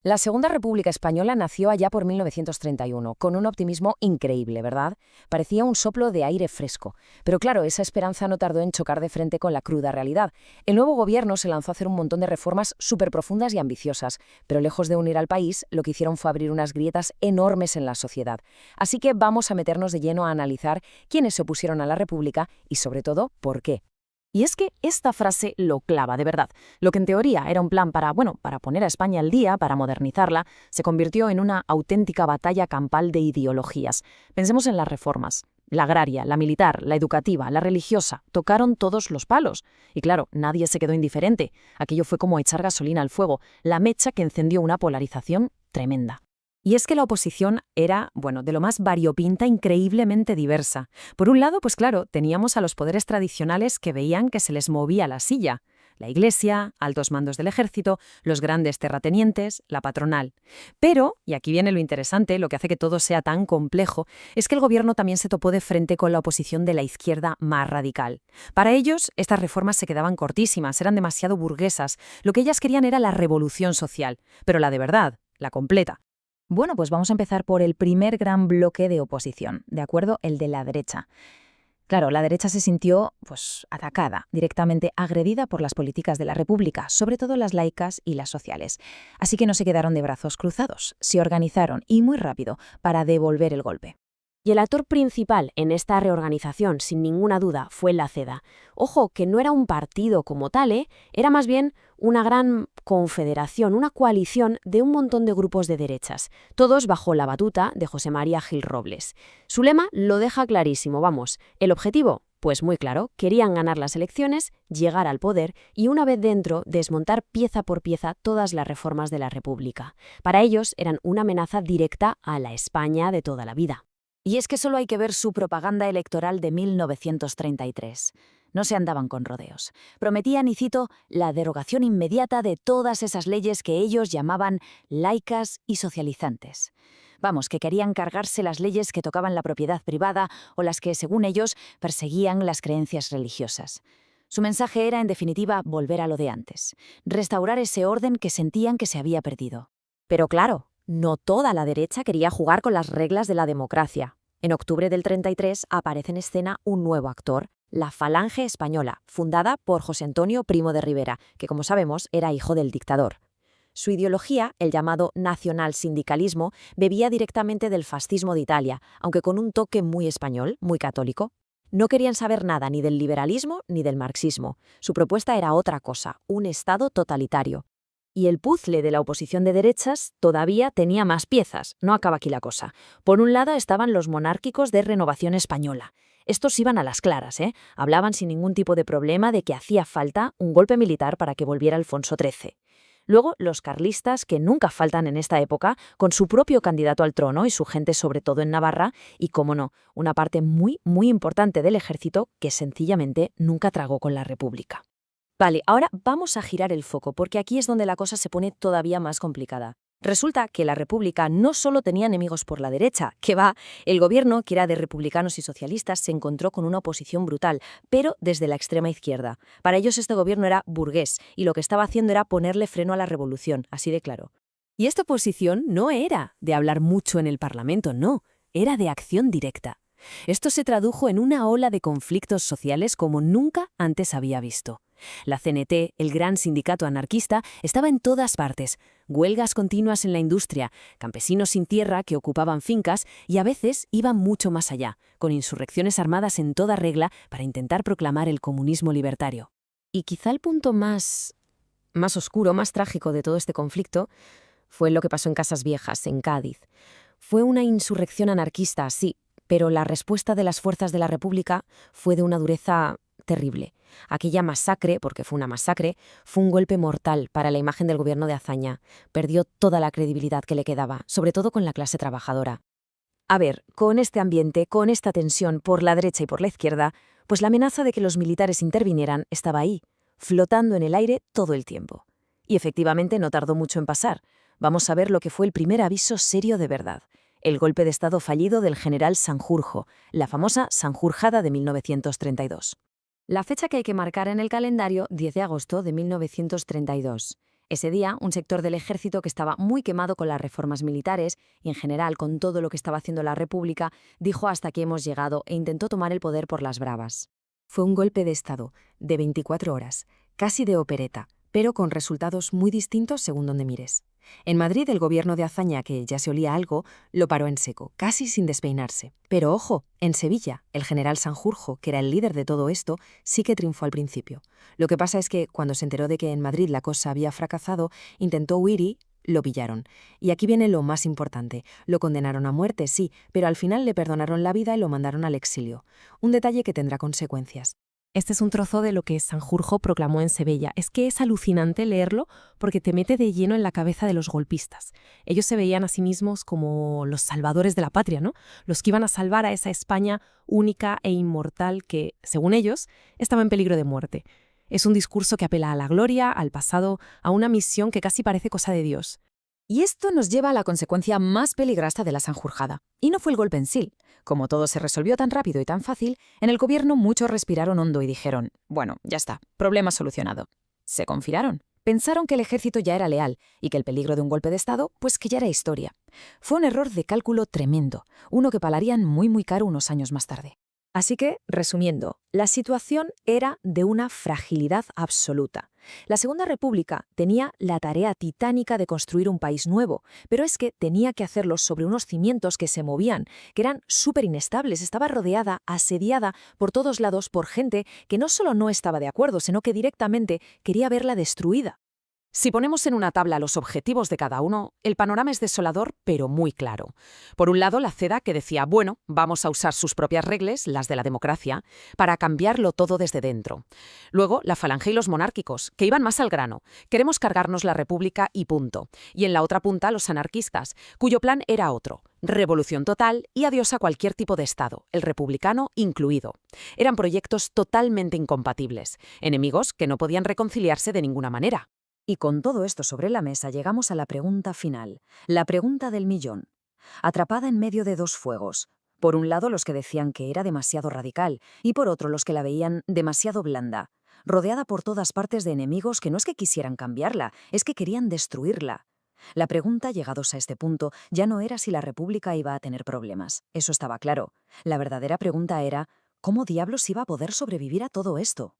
La Segunda República Española nació allá por 1931, con un optimismo increíble, ¿verdad? Parecía un soplo de aire fresco. Pero claro, esa esperanza no tardó en chocar de frente con la cruda realidad. El nuevo gobierno se lanzó a hacer un montón de reformas súper profundas y ambiciosas, pero lejos de unir al país, lo que hicieron fue abrir unas grietas enormes en la sociedad. Así que vamos a meternos de lleno a analizar quiénes se opusieron a la República y, sobre todo, por qué. Y es que esta frase lo clava de verdad. Lo que en teoría era un plan para poner a España al día, para modernizarla, se convirtió en una auténtica batalla campal de ideologías. Pensemos en las reformas. La agraria, la militar, la educativa, la religiosa, tocaron todos los palos. Y claro, nadie se quedó indiferente. Aquello fue como echar gasolina al fuego, la mecha que encendió una polarización tremenda. Y es que la oposición era, de lo más variopinta, increíblemente diversa. Por un lado, pues claro, teníamos a los poderes tradicionales que veían que se les movía la silla. La Iglesia, altos mandos del ejército, los grandes terratenientes, la patronal. Pero, y aquí viene lo interesante, lo que hace que todo sea tan complejo, es que el gobierno también se topó de frente con la oposición de la izquierda más radical. Para ellos, estas reformas se quedaban cortísimas, eran demasiado burguesas. Lo que ellas querían era la revolución social, pero la de verdad, la completa. Bueno, pues vamos a empezar por el primer gran bloque de oposición, ¿de acuerdo? El de la derecha. Claro, la derecha se sintió, atacada, directamente agredida por las políticas de la República, sobre todo las laicas y las sociales. Así que no se quedaron de brazos cruzados, se organizaron, y muy rápido, para devolver el golpe. Y el actor principal en esta reorganización, sin ninguna duda, fue la CEDA. Ojo, que no era un partido como tal, era más bien una gran confederación, una coalición de un montón de grupos de derechas, todos bajo la batuta de José María Gil Robles. Su lema lo deja clarísimo, el objetivo, pues muy claro, querían ganar las elecciones, llegar al poder y una vez dentro desmontar pieza por pieza todas las reformas de la República. Para ellos eran una amenaza directa a la España de toda la vida. Y es que solo hay que ver su propaganda electoral de 1933. No se andaban con rodeos. Prometían, y cito, la derogación inmediata de todas esas leyes que ellos llamaban laicas y socializantes. Vamos, que querían cargarse las leyes que tocaban la propiedad privada o las que, según ellos, perseguían las creencias religiosas. Su mensaje era, en definitiva, volver a lo de antes, restaurar ese orden que sentían que se había perdido. Pero claro, no toda la derecha quería jugar con las reglas de la democracia. En octubre del 33 aparece en escena un nuevo actor, la Falange Española, fundada por José Antonio Primo de Rivera, que como sabemos era hijo del dictador. Su ideología, el llamado nacionalsindicalismo, bebía directamente del fascismo de Italia, aunque con un toque muy español, muy católico. No querían saber nada ni del liberalismo ni del marxismo. Su propuesta era otra cosa, un Estado totalitario. Y el puzzle de la oposición de derechas todavía tenía más piezas, no acaba aquí la cosa. Por un lado estaban los monárquicos de Renovación Española. Estos iban a las claras, hablaban sin ningún tipo de problema de que hacía falta un golpe militar para que volviera Alfonso XIII. Luego, los carlistas, que nunca faltan en esta época, con su propio candidato al trono y su gente sobre todo en Navarra, y, cómo no, una parte muy, muy importante del ejército que sencillamente nunca tragó con la República. Vale, ahora vamos a girar el foco, porque aquí es donde la cosa se pone todavía más complicada. Resulta que la República no solo tenía enemigos por la derecha, que va, el gobierno, que era de republicanos y socialistas, se encontró con una oposición brutal, pero desde la extrema izquierda. Para ellos este gobierno era burgués, y lo que estaba haciendo era ponerle freno a la revolución, así de claro. Y esta oposición no era de hablar mucho en el Parlamento, no, era de acción directa. Esto se tradujo en una ola de conflictos sociales como nunca antes había visto. La CNT, el gran sindicato anarquista, estaba en todas partes. Huelgas continuas en la industria, campesinos sin tierra que ocupaban fincas y a veces iban mucho más allá, con insurrecciones armadas en toda regla para intentar proclamar el comunismo libertario. Y quizá el punto más oscuro, más trágico de todo este conflicto fue lo que pasó en Casas Viejas, en Cádiz. Fue una insurrección anarquista, sí, pero la respuesta de las fuerzas de la República fue de una dureza terrible. Aquella masacre, porque fue una masacre, fue un golpe mortal para la imagen del gobierno de Azaña. Perdió toda la credibilidad que le quedaba, sobre todo con la clase trabajadora. A ver, con este ambiente, con esta tensión por la derecha y por la izquierda, pues la amenaza de que los militares intervinieran estaba ahí, flotando en el aire todo el tiempo. Y efectivamente no tardó mucho en pasar. Vamos a ver lo que fue el primer aviso serio de verdad. El golpe de Estado fallido del general Sanjurjo, la famosa Sanjurjada de 1932. La fecha que hay que marcar en el calendario, 10 de agosto de 1932. Ese día, un sector del ejército que estaba muy quemado con las reformas militares y en general con todo lo que estaba haciendo la República, dijo hasta aquí hemos llegado e intentó tomar el poder por las bravas. Fue un golpe de Estado, de 24 horas, casi de opereta, pero con resultados muy distintos según donde mires. En Madrid, el gobierno de Azaña, que ya se olía algo, lo paró en seco, casi sin despeinarse. Pero ojo, en Sevilla, el general Sanjurjo, que era el líder de todo esto, sí que triunfó al principio. Lo que pasa es que, cuando se enteró de que en Madrid la cosa había fracasado, intentó huir y lo pillaron. Y aquí viene lo más importante. Lo condenaron a muerte, sí, pero al final le perdonaron la vida y lo mandaron al exilio. Un detalle que tendrá consecuencias. Este es un trozo de lo que Sanjurjo proclamó en Sevilla. Es que es alucinante leerlo porque te mete de lleno en la cabeza de los golpistas. Ellos se veían a sí mismos como los salvadores de la patria, ¿no? Los que iban a salvar a esa España única e inmortal que, según ellos, estaba en peligro de muerte. Es un discurso que apela a la gloria, al pasado, a una misión que casi parece cosa de Dios. Y esto nos lleva a la consecuencia más peligrosa de la Sanjurjada. Y no fue el golpe en sí. Como todo se resolvió tan rápido y tan fácil, en el gobierno muchos respiraron hondo y dijeron, bueno, ya está, problema solucionado. Se confiaron. Pensaron que el ejército ya era leal y que el peligro de un golpe de Estado, pues que ya era historia. Fue un error de cálculo tremendo, uno que pagarían muy caro unos años más tarde. Así que, resumiendo, la situación era de una fragilidad absoluta. La Segunda República tenía la tarea titánica de construir un país nuevo, pero es que tenía que hacerlo sobre unos cimientos que se movían, que eran súper inestables. Estaba rodeada, asediada por todos lados por gente que no solo no estaba de acuerdo, sino que directamente quería verla destruida. Si ponemos en una tabla los objetivos de cada uno, el panorama es desolador, pero muy claro. Por un lado, la CEDA, que decía, bueno, vamos a usar sus propias reglas, las de la democracia, para cambiarlo todo desde dentro. Luego, la Falange y los monárquicos, que iban más al grano. Queremos cargarnos la república y punto. Y en la otra punta, los anarquistas, cuyo plan era otro. Revolución total y adiós a cualquier tipo de Estado, el republicano incluido. Eran proyectos totalmente incompatibles, enemigos que no podían reconciliarse de ninguna manera. Y con todo esto sobre la mesa llegamos a la pregunta final, la pregunta del millón. Atrapada en medio de dos fuegos. Por un lado los que decían que era demasiado radical y por otro los que la veían demasiado blanda. Rodeada por todas partes de enemigos que no es que quisieran cambiarla, es que querían destruirla. La pregunta, llegados a este punto, ya no era si la República iba a tener problemas. Eso estaba claro. La verdadera pregunta era, ¿cómo diablos iba a poder sobrevivir a todo esto?